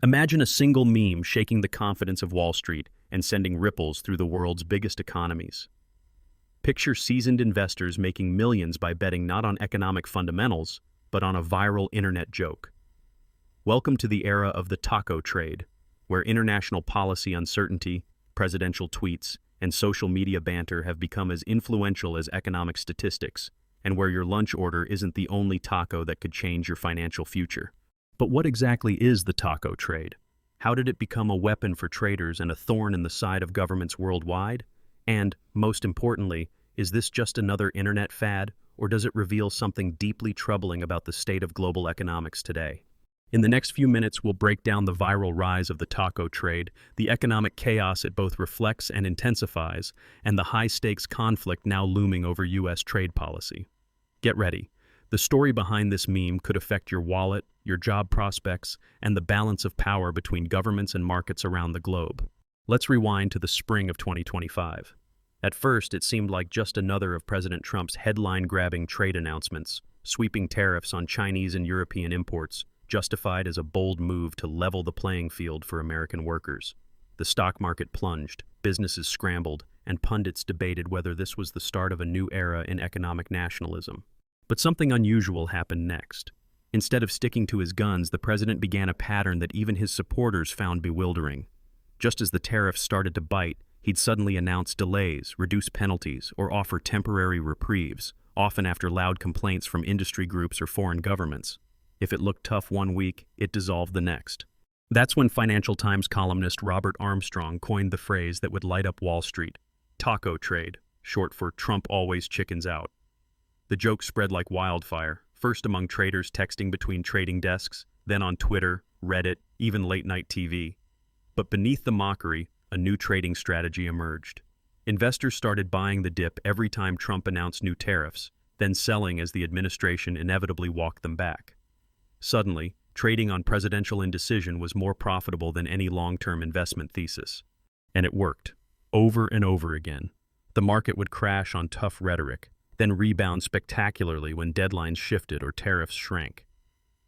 Imagine a single meme shaking the confidence of Wall Street and sending ripples through the world's biggest economies. Picture seasoned investors making millions by betting not on economic fundamentals, but on a viral internet joke. Welcome to the era of the taco trade, where international policy uncertainty, presidential tweets, and social media banter have become as influential as economic statistics, and where your lunch order isn't the only taco that could change your financial future. But what exactly is the taco trade? How did it become a weapon for traders and a thorn in the side of governments worldwide? And, most importantly, is this just another internet fad, or does it reveal something deeply troubling about the state of global economics today? In the next few minutes, we'll break down the viral rise of the taco trade, the economic chaos it both reflects and intensifies, and the high-stakes conflict now looming over U.S. trade policy. Get ready. The story behind this meme could affect your wallet, your job prospects, and the balance of power between governments and markets around the globe. Let's rewind to the spring of 2025. At first, it seemed like just another of President Trump's headline-grabbing trade announcements, sweeping tariffs on Chinese and European imports, justified as a bold move to level the playing field for American workers. The stock market plunged, businesses scrambled, and pundits debated whether this was the start of a new era in economic nationalism. But something unusual happened next. Instead of sticking to his guns, the president began a pattern that even his supporters found bewildering. Just as the tariffs started to bite, he'd suddenly announce delays, reduce penalties, or offer temporary reprieves, often after loud complaints from industry groups or foreign governments. If it looked tough one week, it dissolved the next. That's when Financial Times columnist Robert Armstrong coined the phrase that would light up Wall Street: taco trade, short for Trump always chickens out. The joke spread like wildfire, first among traders texting between trading desks, then on Twitter, Reddit, even late-night TV. But beneath the mockery, a new trading strategy emerged. Investors started buying the dip every time Trump announced new tariffs, then selling as the administration inevitably walked them back. Suddenly, trading on presidential indecision was more profitable than any long-term investment thesis. And it worked. Over and over again. The market would crash on tough rhetoric, then rebound spectacularly when deadlines shifted or tariffs shrank.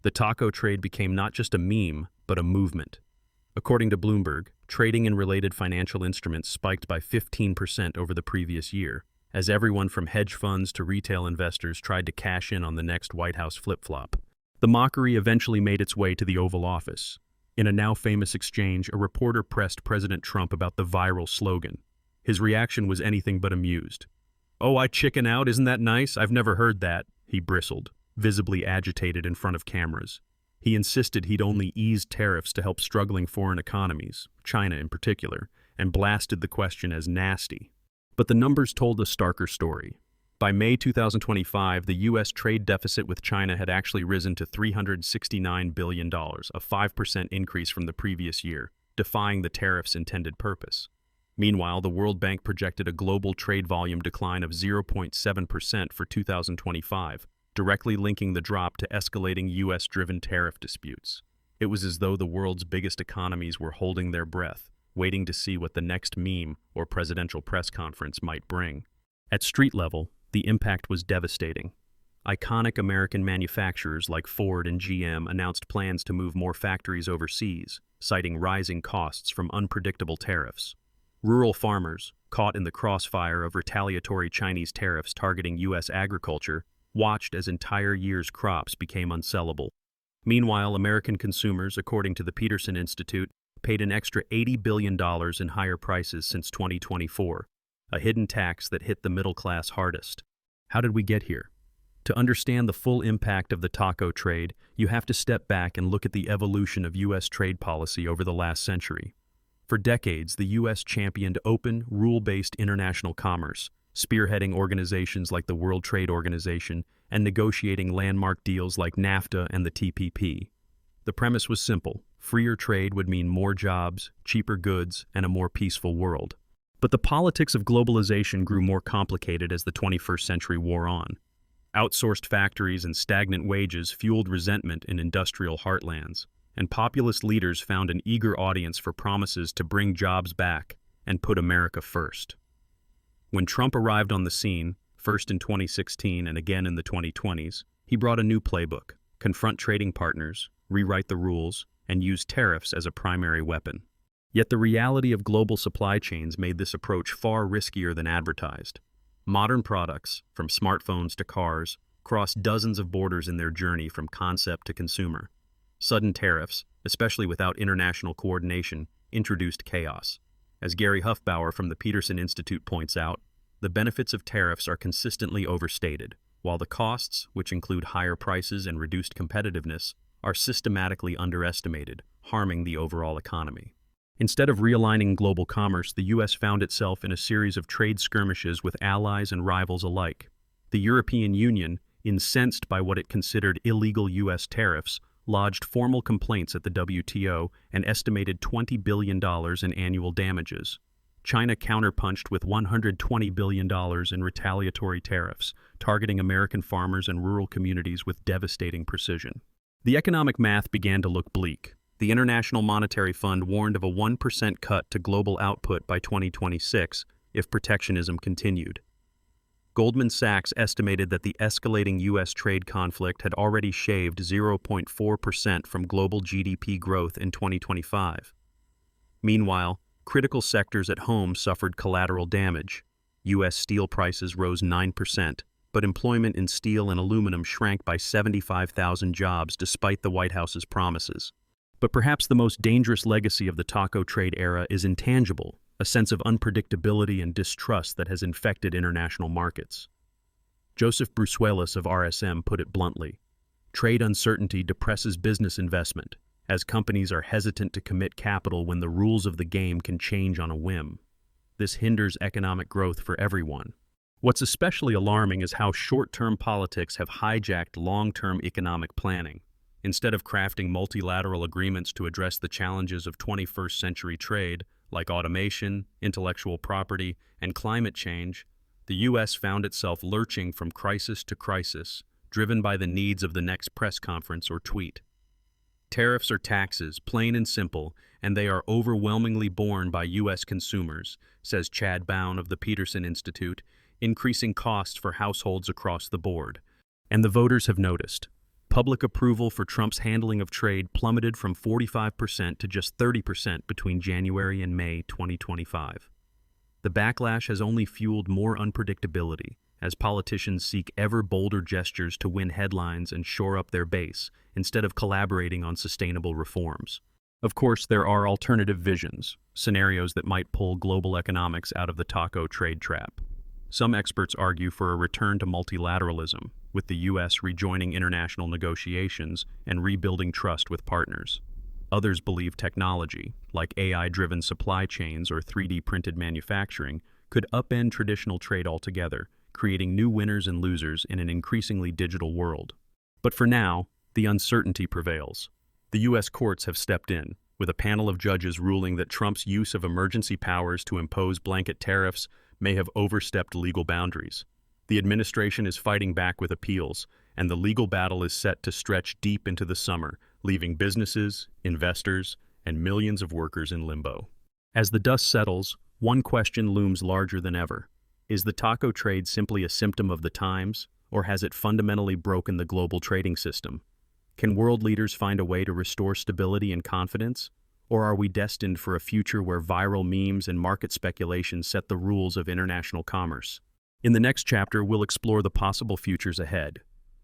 The taco trade became not just a meme, but a movement. According to Bloomberg, trading in related financial instruments spiked by 15% over the previous year, as everyone from hedge funds to retail investors tried to cash in on the next White House flip-flop. The mockery eventually made its way to the Oval Office. In a now famous exchange, a reporter pressed President Trump about the viral slogan. His reaction was anything but amused. "Oh, I chicken out, isn't that nice? I've never heard that," he bristled, visibly agitated in front of cameras. He insisted he'd only eased tariffs to help struggling foreign economies, China in particular, and blasted the question as nasty. But the numbers told a starker story. By May 2025, the U.S. trade deficit with China had actually risen to $369 billion, a 5% increase from the previous year, defying the tariffs' intended purpose. Meanwhile, the World Bank projected a global trade volume decline of 0.7% for 2025, directly linking the drop to escalating U.S.-driven tariff disputes. It was as though the world's biggest economies were holding their breath, waiting to see what the next meme or presidential press conference might bring. At street level, the impact was devastating. Iconic American manufacturers like Ford and GM announced plans to move more factories overseas, citing rising costs from unpredictable tariffs. Rural farmers, caught in the crossfire of retaliatory Chinese tariffs targeting U.S. agriculture, watched as entire years' crops became unsellable. Meanwhile, American consumers, according to the Peterson Institute, paid an extra $80 billion in higher prices since 2024, a hidden tax that hit the middle class hardest. How did we get here? To understand the full impact of the taco trade, you have to step back and look at the evolution of U.S. trade policy over the last century. For decades, the U.S. championed open, rule-based international commerce, spearheading organizations like the World Trade Organization and negotiating landmark deals like NAFTA and the TPP. The premise was simple: freer trade would mean more jobs, cheaper goods, and a more peaceful world. But the politics of globalization grew more complicated as the 21st century wore on. Outsourced factories and stagnant wages fueled resentment in industrial heartlands, and populist leaders found an eager audience for promises to bring jobs back and put America first. When Trump arrived on the scene, first in 2016 and again in the 2020s, he brought a new playbook: confront trading partners, rewrite the rules, and used tariffs as a primary weapon. Yet the reality of global supply chains made this approach far riskier than advertised. Modern products, from smartphones to cars, cross dozens of borders in their journey from concept to consumer. Sudden tariffs, especially without international coordination, introduced chaos. As Gary Huffbauer from the Peterson Institute points out, the benefits of tariffs are consistently overstated, while the costs, which include higher prices and reduced competitiveness, are systematically underestimated, harming the overall economy. Instead of realigning global commerce, the U.S. found itself in a series of trade skirmishes with allies and rivals alike. The European Union, incensed by what it considered illegal U.S. tariffs, lodged formal complaints at the WTO and estimated $20 billion in annual damages. China counterpunched with $120 billion in retaliatory tariffs, targeting American farmers and rural communities with devastating precision. The economic math began to look bleak. The International Monetary Fund warned of a 1% cut to global output by 2026 if protectionism continued. Goldman Sachs estimated that the escalating U.S. trade conflict had already shaved 0.4% from global GDP growth in 2025. Meanwhile, critical sectors at home suffered collateral damage. U.S. steel prices rose 9%, but employment in steel and aluminum shrank by 75,000 jobs despite the White House's promises. But perhaps the most dangerous legacy of the taco trade era is intangible, a sense of unpredictability and distrust that has infected international markets. Joseph Brusuelas of RSM put it bluntly: trade uncertainty depresses business investment, as companies are hesitant to commit capital when the rules of the game can change on a whim. This hinders economic growth for everyone. What's especially alarming is how short-term politics have hijacked long-term economic planning. Instead of crafting multilateral agreements to address the challenges of 21st century trade, like automation, intellectual property, and climate change, the U.S. found itself lurching from crisis to crisis, driven by the needs of the next press conference or tweet. Tariffs are taxes, plain and simple, and they are overwhelmingly borne by U.S. consumers, says Chad Bown of the Peterson Institute, increasing costs for households across the board. And the voters have noticed. Public approval for Trump's handling of trade plummeted from 45% to just 30% between January and May 2025. The backlash has only fueled more unpredictability, as politicians seek ever bolder gestures to win headlines and shore up their base, instead of collaborating on sustainable reforms. Of course, there are alternative visions, scenarios that might pull global economics out of the taco trade trap. Some experts argue for a return to multilateralism, with the U.S. rejoining international negotiations and rebuilding trust with partners. Others believe technology, like AI-driven supply chains or 3D printed manufacturing, could upend traditional trade altogether, creating new winners and losers in an increasingly digital world. But for now, the uncertainty prevails. The U.S. courts have stepped in, with a panel of judges ruling that Trump's use of emergency powers to impose blanket tariffs may have overstepped legal boundaries. The administration is fighting back with appeals, and the legal battle is set to stretch deep into the summer, leaving businesses, investors, and millions of workers in limbo. As the dust settles, one question looms larger than ever. Is the taco trade simply a symptom of the times, or has it fundamentally broken the global trading system? Can world leaders find a way to restore stability and confidence? Or are we destined for a future where viral memes and market speculation set the rules of international commerce? In the next chapter, we'll explore the possible futures ahead.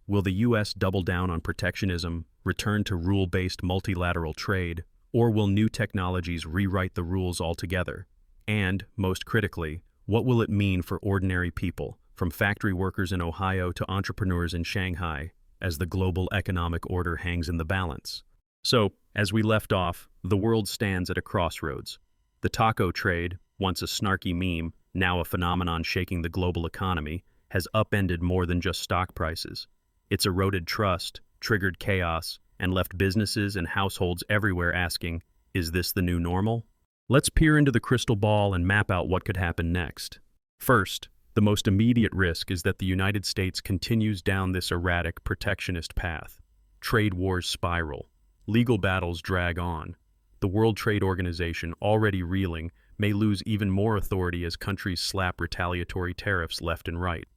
Will the U.S. double down on protectionism, return to rule-based multilateral trade, or will new technologies rewrite the rules altogether? And, most critically, what will it mean for ordinary people, from factory workers in Ohio to entrepreneurs in Shanghai, as the global economic order hangs in the balance? So, as we left off, the world stands at a crossroads. The taco trade, once a snarky meme, now a phenomenon shaking the global economy, has upended more than just stock prices. It's eroded trust, triggered chaos, and left businesses and households everywhere asking, is this the new normal? Let's peer into the crystal ball and map out what could happen next. First, the most immediate risk is that the United States continues down this erratic, protectionist path. Trade wars spiral. Legal battles drag on. The World Trade Organization, already reeling, may lose even more authority as countries slap retaliatory tariffs left and right.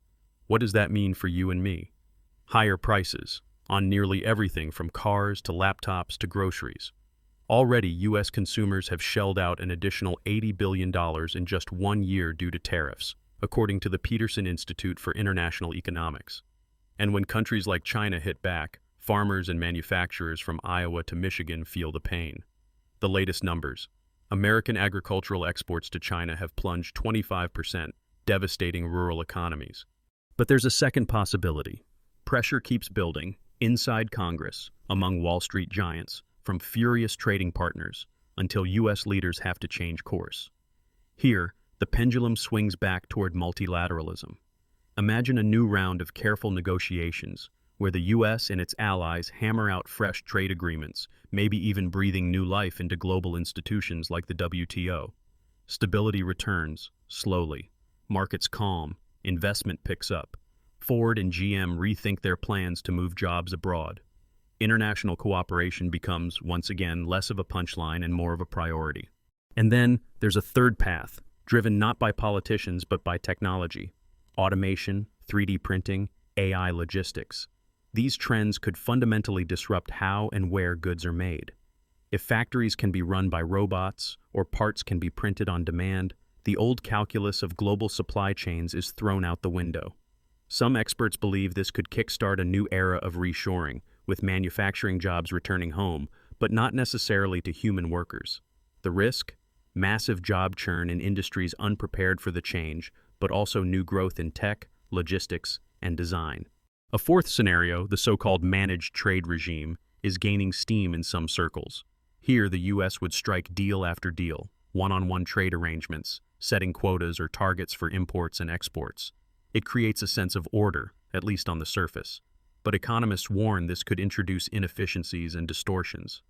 What does that mean for you and me? Higher prices, on nearly everything from cars to laptops to groceries. Already, U.S. consumers have shelled out an additional $80 billion in just 1 year due to tariffs, according to the Peterson Institute for International Economics. And when countries like China hit back, farmers and manufacturers from Iowa to Michigan feel the pain. The latest numbers: American agricultural exports to China have plunged 25%, devastating rural economies. But there's a second possibility. Pressure keeps building, inside Congress, among Wall Street giants, from furious trading partners, until U.S. leaders have to change course. Here, the pendulum swings back toward multilateralism. Imagine a new round of careful negotiations, where the U.S. and its allies hammer out fresh trade agreements, maybe even breathing new life into global institutions like the WTO. Stability returns, slowly. Markets calm, investment picks up. Ford and GM rethink their plans to move jobs abroad. International cooperation becomes, once again, less of a punchline and more of a priority. And then there's a third path, driven not by politicians but by technology. Automation, 3D printing, AI logistics. These trends could fundamentally disrupt how and where goods are made. If factories can be run by robots or parts can be printed on demand, the old calculus of global supply chains is thrown out the window. Some experts believe this could kickstart a new era of reshoring, with manufacturing jobs returning home, but not necessarily to human workers. The risk? Massive job churn in industries unprepared for the change, but also new growth in tech, logistics, and design. A fourth scenario, the so-called managed trade regime, is gaining steam in some circles. Here, the U.S. would strike deal after deal, one-on-one trade arrangements, setting quotas or targets for imports and exports. It creates a sense of order, at least on the surface. But economists warn this could introduce inefficiencies and distortions.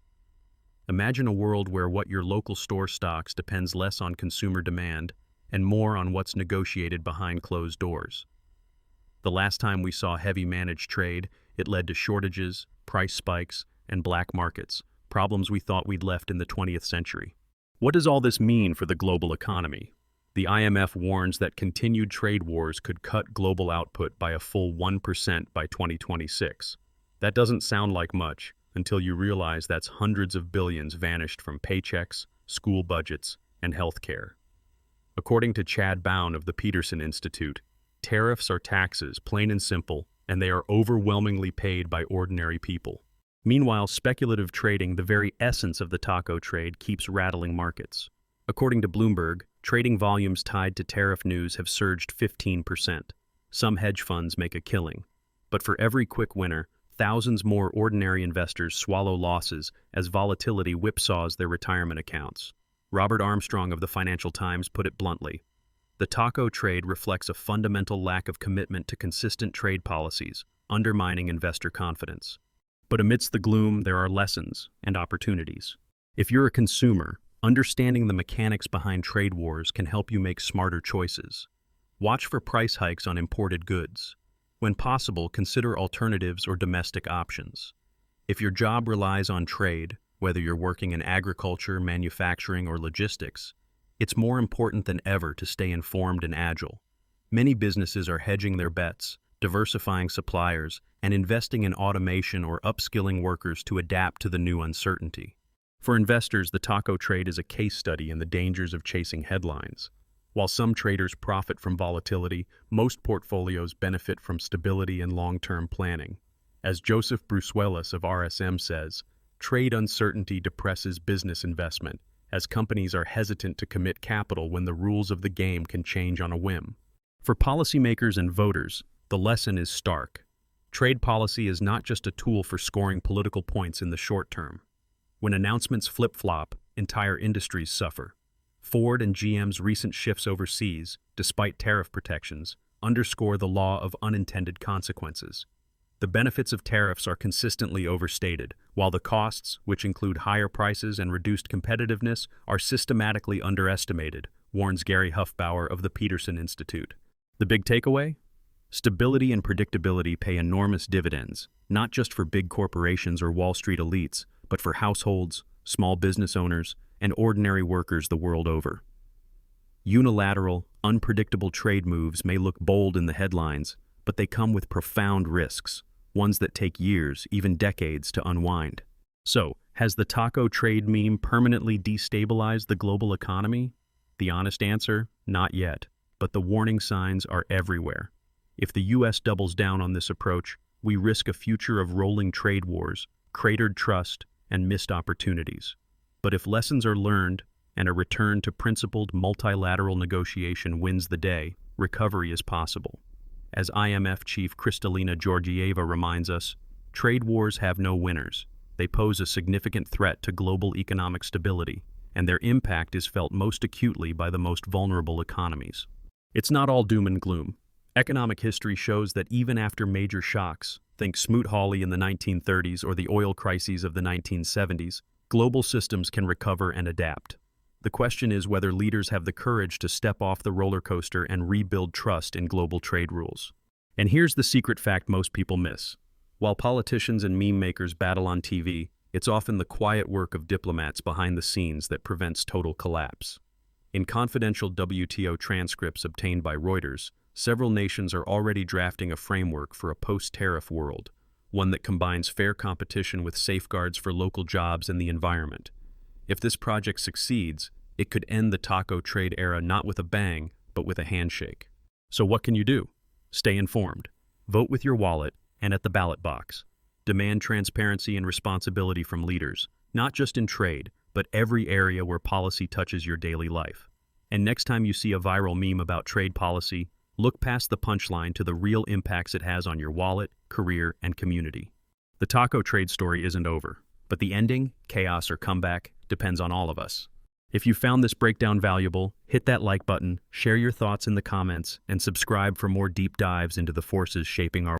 Imagine a world where what your local store stocks depends less on consumer demand and more on what's negotiated behind closed doors. The last time we saw heavy managed trade, it led to shortages, price spikes, and black markets, problems we thought we'd left in the 20th century. What does all this mean for the global economy? The IMF warns that continued trade wars could cut global output by a full 1% by 2026. That doesn't sound like much until you realize that's hundreds of billions vanished from paychecks, school budgets, and healthcare. According to Chad Bown of the Peterson Institute, tariffs are taxes, plain and simple, and they are overwhelmingly paid by ordinary people. Meanwhile, speculative trading, the very essence of the taco trade, keeps rattling markets. According to Bloomberg, trading volumes tied to tariff news have surged 15%. Some hedge funds make a killing. But for every quick winner, thousands more ordinary investors swallow losses as volatility whipsaws their retirement accounts. Robert Armstrong of the Financial Times put it bluntly: the taco trade reflects a fundamental lack of commitment to consistent trade policies, undermining investor confidence. But amidst the gloom, there are lessons and opportunities. If you're a consumer, understanding the mechanics behind trade wars can help you make smarter choices. Watch for price hikes on imported goods. When possible, consider alternatives or domestic options. If your job relies on trade, whether you're working in agriculture, manufacturing, or logistics, it's more important than ever to stay informed and agile. Many businesses are hedging their bets, diversifying suppliers, and investing in automation or upskilling workers to adapt to the new uncertainty. For investors, the taco trade is a case study in the dangers of chasing headlines. While some traders profit from volatility, most portfolios benefit from stability and long-term planning. As Joseph Brusuelas of RSM says, trade uncertainty depresses business investment, as companies are hesitant to commit capital when the rules of the game can change on a whim. For policymakers and voters, the lesson is stark. Trade policy is not just a tool for scoring political points in the short term. When announcements flip-flop, entire industries suffer. Ford and GM's recent shifts overseas, despite tariff protections, underscore the law of unintended consequences. The benefits of tariffs are consistently overstated, while the costs, which include higher prices and reduced competitiveness, are systematically underestimated, warns Gary Huffbauer of the Peterson Institute. The big takeaway? Stability and predictability pay enormous dividends, not just for big corporations or Wall Street elites, but for households, small business owners, and ordinary workers the world over. Unilateral, unpredictable trade moves may look bold in the headlines, but they come with profound risks, ones that take years, even decades, to unwind. So, Has the taco trade meme permanently destabilized the global economy? The honest answer, not yet, but the warning signs are everywhere. If the US doubles down on this approach, we risk a future of rolling trade wars, cratered trust, and missed opportunities. But if lessons are learned and a return to principled multilateral negotiation wins the day, recovery is possible. As IMF chief Kristalina Georgieva reminds us, trade wars have no winners. They pose a significant threat to global economic stability, and their impact is felt most acutely by the most vulnerable economies. It's not all doom and gloom. Economic history shows that even after major shocks, think Smoot-Hawley in the 1930s or the oil crises of the 1970s, global systems can recover and adapt. The question is whether leaders have the courage to step off the roller coaster and rebuild trust in global trade rules. And here's the secret fact most people miss. While politicians and meme makers battle on TV, it's often the quiet work of diplomats behind the scenes that prevents total collapse. In confidential WTO transcripts obtained by Reuters, several nations are already drafting a framework for a post-tariff world, one that combines fair competition with safeguards for local jobs and the environment. If this project succeeds, it could end the taco trade era not with a bang, but with a handshake. So what can you do? Stay informed. Vote with your wallet and at the ballot box. Demand transparency and responsibility from leaders, not just in trade, but every area where policy touches your daily life. And next time you see a viral meme about trade policy, look past the punchline to the real impacts it has on your wallet, career, and community. The taco trade story isn't over, but the ending, chaos or comeback, depends on all of us. If you found this breakdown valuable, hit that like button, share your thoughts in the comments, and subscribe for more deep dives into the forces shaping our